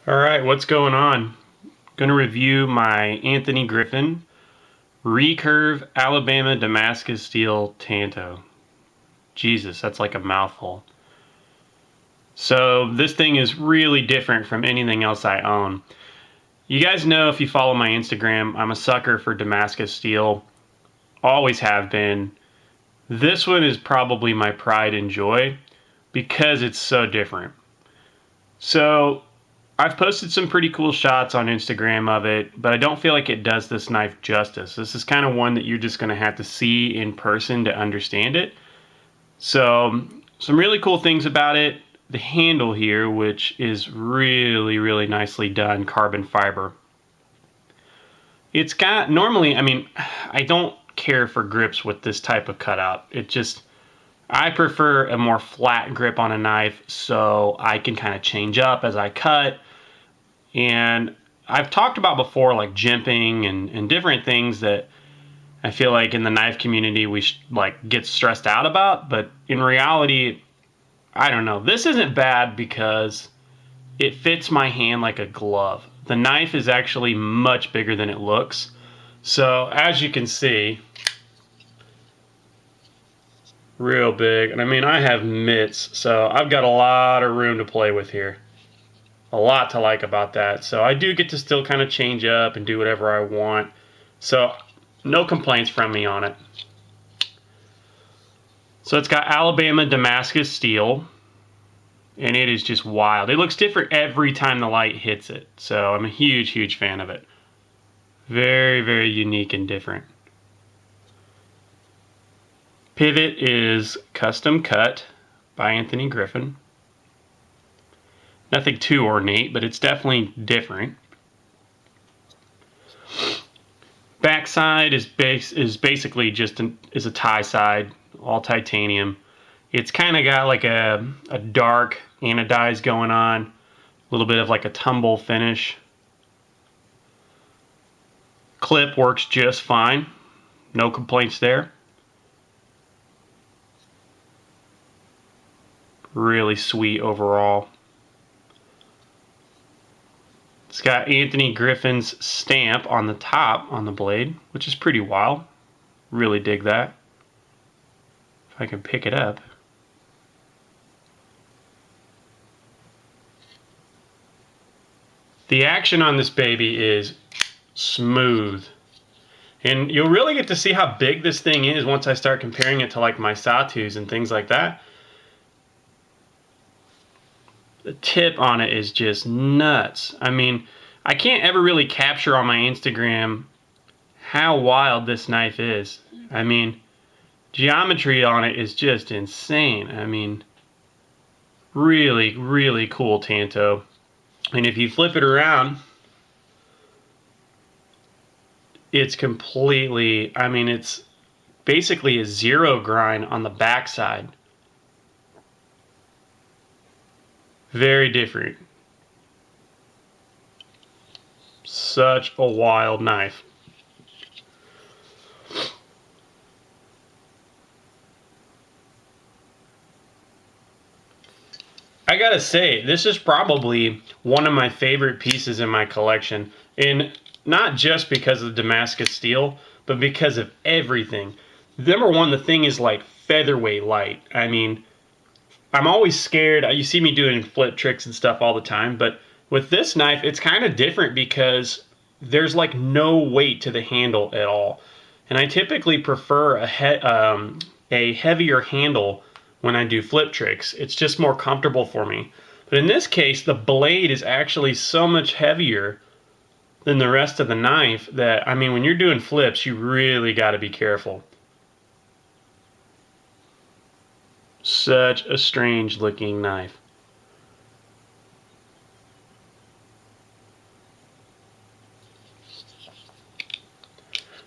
All right, what's going on? Going to review my Anthony Griffin Recurve Alabama Damascus Steel Tanto. Jesus, that's like a mouthful. So this thing is really different from anything else I own. You guys know, if you follow my Instagram, I'm a sucker for Damascus steel. Always have been. This one is probably my pride and joy because it's so different. So I've posted some pretty cool shots on Instagram of it, but I don't feel like it does this knife justice. This is kind of one that you're just going to have to see in person to understand it. So, some really cool things about it. The handle here, which is really, really nicely done, carbon fiber. It's got, normally, I don't care for grips with this type of cutout. I prefer a more flat grip on a knife so I can kind of change up as I cut. And I've talked about before, like jimping and different things that I feel like in the knife community we get stressed out about. But in reality, I don't know. This isn't bad because it fits my hand like a glove. The knife is actually much bigger than it looks. So as you can see, real big. And I have mitts, so I've got a lot of room to play with here. A lot to like about that. So I do get to still kind of change up and do whatever I want. So no complaints from me on it. So it's got Alabama Damascus steel, and it is just wild. It looks different every time the light hits it. So I'm a huge, huge fan of it. Very, very unique and different. Pivot is custom cut by Anthony Griffin. Nothing too ornate, but it's definitely different. Backside is basically just a tie side, all titanium. It's kind of got like a dark anodize going on, a little bit of like a tumble finish. Clip works just fine, no complaints there. Really sweet overall. It's got Anthony Griffin's stamp on the top on the blade, which is pretty wild. Really dig that. If I can pick it up. The action on this baby is smooth. And you'll really get to see how big this thing is once I start comparing it to like my Satus and things like that. The tip on it is just nuts. I can't ever really capture on my Instagram how wild this knife is. Geometry on it is just insane. Really, really cool Tanto. And if you flip it around, it's completely, it's basically a zero grind on the backside. Very different. Such a wild knife. I gotta say, this is probably one of my favorite pieces in my collection. And not just because of the Damascus steel, but because of everything. Number one, the thing is like featherweight light. I'm always scared. You see me doing flip tricks and stuff all the time, but with this knife, it's kind of different because there's like no weight to the handle at all. And I typically prefer a heavier handle when I do flip tricks. It's just more comfortable for me. But in this case, the blade is actually so much heavier than the rest of the knife that, when you're doing flips, you really got to be careful. Such a strange looking knife.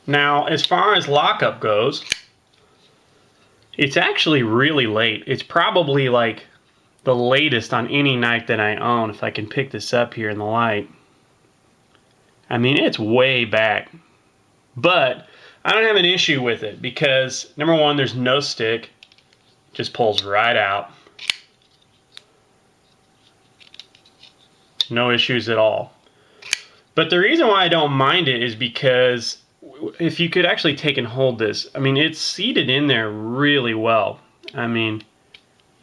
Now, as far as lockup goes, it's actually really late. It's probably like the latest on any knife that I own, if I can pick this up here in the light. It's way back. But I don't have an issue with it because, number one, there's no stick. Just pulls right out. No issues at all. But the reason why I don't mind it is because if you could actually take and hold this, I mean, it's seated in there really well. I mean,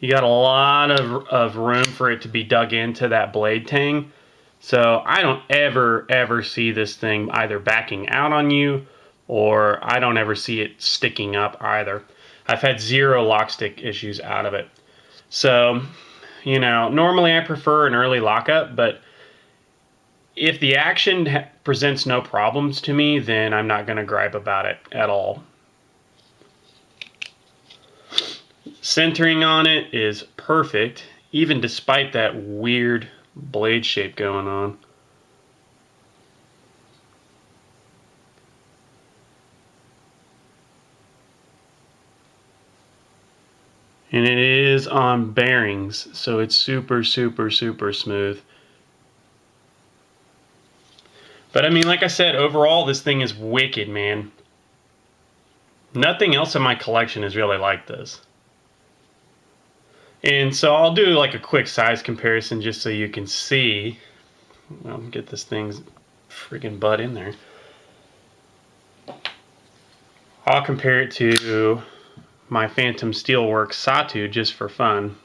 you got a lot of room for it to be dug into that blade tang. So I don't ever see this thing either backing out on you, or I don't ever see it sticking up either. I've had zero lock stick issues out of it. So, you know, normally I prefer an early lockup, but if the action presents no problems to me, then I'm not going to gripe about it at all. Centering on it is perfect, even despite that weird blade shape going on. And it is on bearings, so it's super smooth. But I mean, like I said, overall this thing is wicked, man. Nothing else in my collection is really like this. And so I'll do like a quick size comparison just so you can see. Well, get this thing's freaking butt in there. I'll compare it to my Phantom Steelworks Satu just for fun.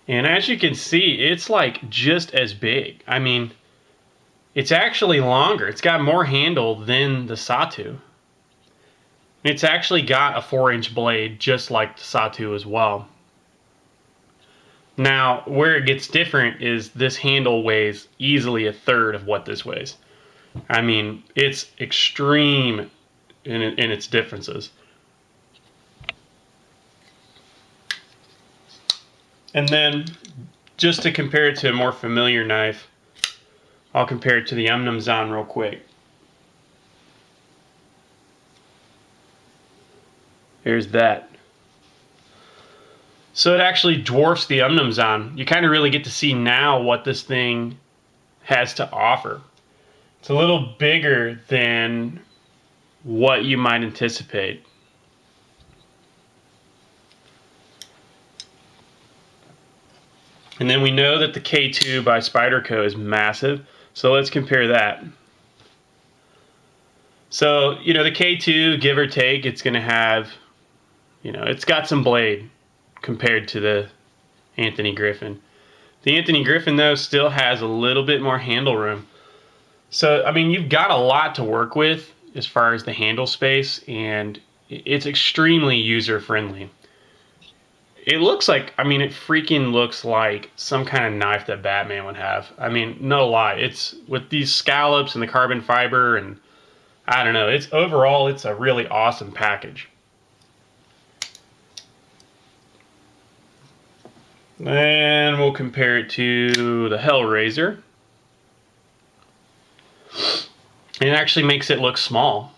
And as you can see, it's like just as big. I mean, it's actually longer. It's got more handle than the Satu. It's actually got a 4-inch blade just like the Satu as well. Now, where it gets different is this handle weighs easily 1/3 of what this weighs. I mean, it's extreme in its differences. And then, just to compare it to a more familiar knife, I'll compare it to the Zan real quick. There's that. So it actually dwarfs the Zan. You kind of really get to see now what this thing has to offer. It's a little bigger than what you might anticipate. And then we know that the K2 by Spyderco is massive, so let's compare that. So, you know, the K2, give or take, it's going to have, you know, it's got some blade compared to the Anthony Griffin. The Anthony Griffin, though, still has a little bit more handle room. So, I mean, you've got a lot to work with as far as the handle space, and it's extremely user-friendly. It looks like, I mean, it freaking looks like some kind of knife that Batman would have. I mean, no lie. It's with these scallops and the carbon fiber, and I don't know. It's overall, it's a really awesome package. Then we'll compare it to the Hellraiser. And it actually makes it look small.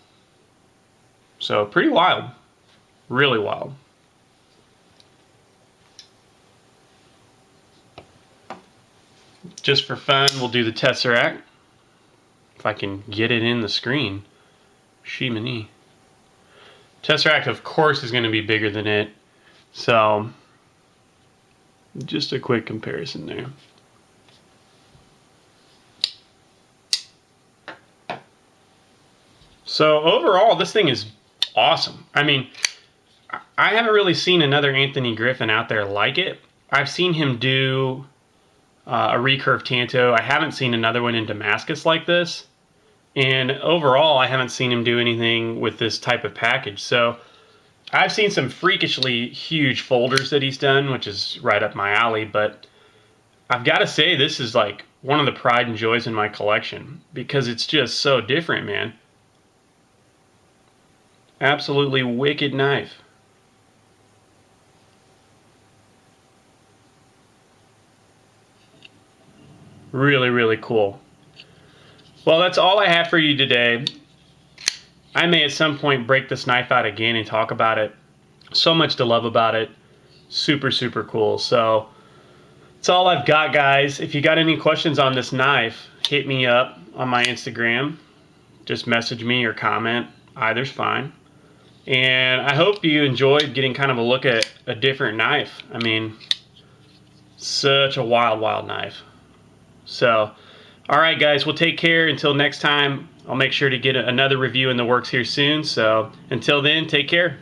So pretty wild. Really wild. Just for fun, we'll do the Tesseract. If I can get it in the screen. Shimini. Tesseract, of course, is going to be bigger than it. So, just a quick comparison there. So overall, this thing is awesome. I mean, I haven't really seen another Anthony Griffin out there like it. I've seen him do a Recurve Tanto. I haven't seen another one in Damascus like this. And overall, I haven't seen him do anything with this type of package. So I've seen some freakishly huge folders that he's done, which is right up my alley. But I've got to say, this is like one of the pride and joys in my collection because it's just so different, man. Absolutely wicked knife. Really, really cool. Well, that's all I have for you today. I may at some point break this knife out again and talk about it. So much to love about it. Super, super cool. So that's all I've got, guys. If you got any questions on this knife, hit me up on my Instagram. Just message me or comment. Either's fine. And I hope you enjoyed getting kind of a look at a different knife. I mean, such a wild, wild knife. So, all right, guys, well, take care. Until next time, I'll make sure to get another review in the works here soon. So, until then, take care.